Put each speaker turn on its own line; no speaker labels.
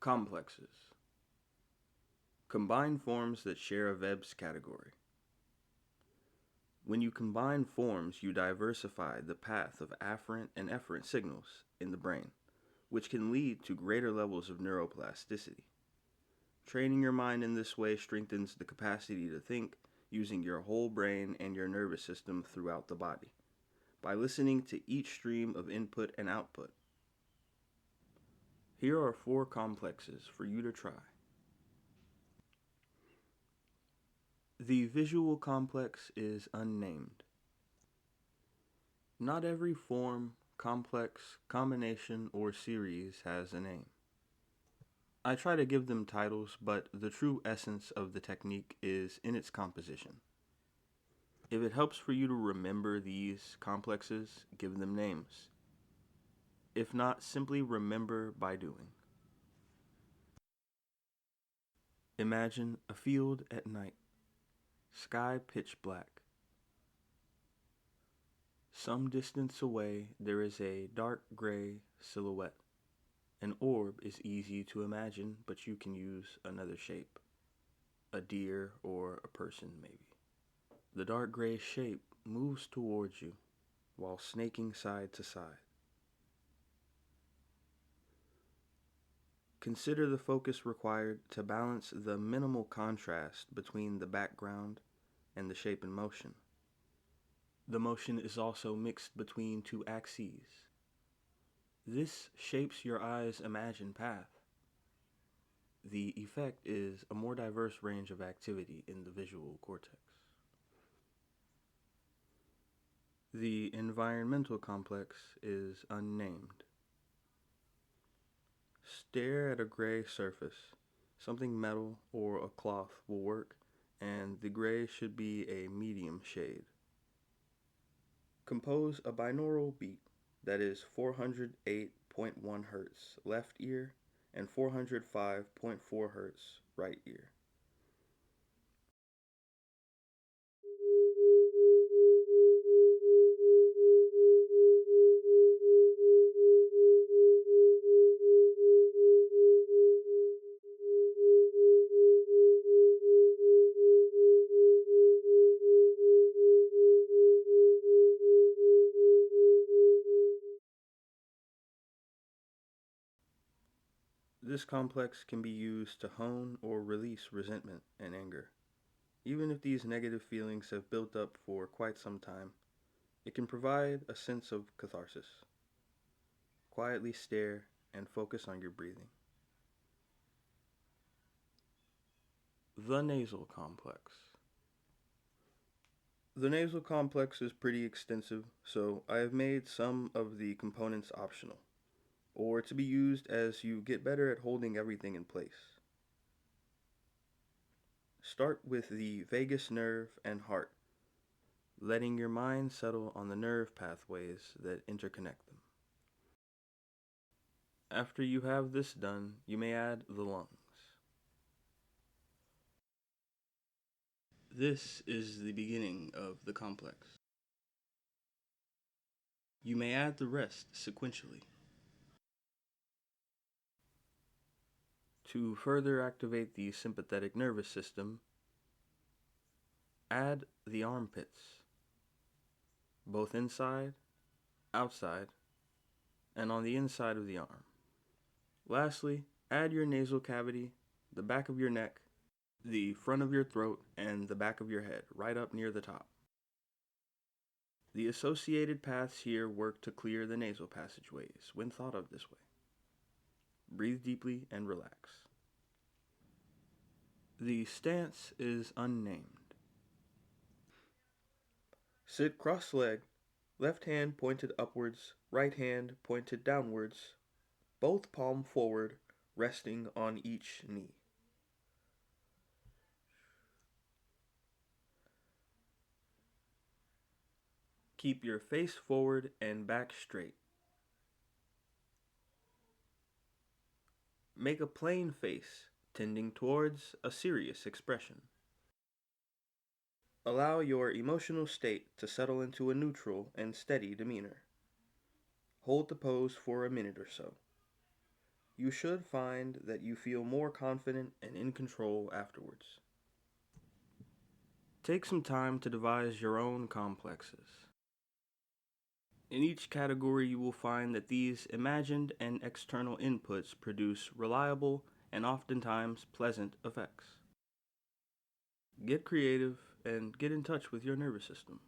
Complexes. Combine forms that share a VEBS category. When you combine forms, you diversify the path of afferent and efferent signals in the brain, which can lead to greater levels of neuroplasticity. Training your mind in this way strengthens the capacity to think using your whole brain and your nervous system throughout the body, by listening to each stream of input and output. Here are 4 complexes for you to try. The visual complex is unnamed. Not every form, complex, combination, or series has a name. I try to give them titles, but the true essence of the technique is in its composition. If it helps for you to remember these complexes, give them names. If not, simply remember by doing. Imagine a field at night, sky pitch black. Some distance away, there is a dark gray silhouette. An orb is easy to imagine, but you can use another shape. A deer or a person, maybe. The dark gray shape moves towards you while snaking side to side. Consider the focus required to balance the minimal contrast between the background and the shape in motion. The motion is also mixed between 2 axes. This shapes your eye's imagined path. The effect is a more diverse range of activity in the visual cortex. The environmental complex is unnamed. Stare at a gray surface. Something metal or a cloth will work, and the gray should be a medium shade. Compose a binaural beat that is 408.1 Hz left ear and 405.4 Hz right ear. This complex can be used to hone or release resentment and anger. Even if these negative feelings have built up for quite some time, it can provide a sense of catharsis. Quietly stare and focus on your breathing. The nasal complex. The nasal complex is pretty extensive, so I have made some of the components optional, or to be used as you get better at holding everything in place. Start with the vagus nerve and heart, letting your mind settle on the nerve pathways that interconnect them. After you have this done, you may add the lungs. This is the beginning of the complex. You may add the rest sequentially. To further activate the sympathetic nervous system, add the armpits, both inside, outside, and on the inside of the arm. Lastly, add your nasal cavity, the back of your neck, the front of your throat, and the back of your head, right up near the top. The associated paths here work to clear the nasal passageways when thought of this way. Breathe deeply and relax. The stance is unnamed. Sit cross-legged, left hand pointed upwards, right hand pointed downwards, both palm forward, resting on each knee. Keep your face forward and back straight. Make a plain face, tending towards a serious expression. Allow your emotional state to settle into a neutral and steady demeanor. Hold the pose for a minute or so. you should find that you feel more confident and in control afterwards. Take some time to devise your own complexes. In each category, you will find that these imagined and external inputs produce reliable and oftentimes pleasant effects. Get creative and get in touch with your nervous system.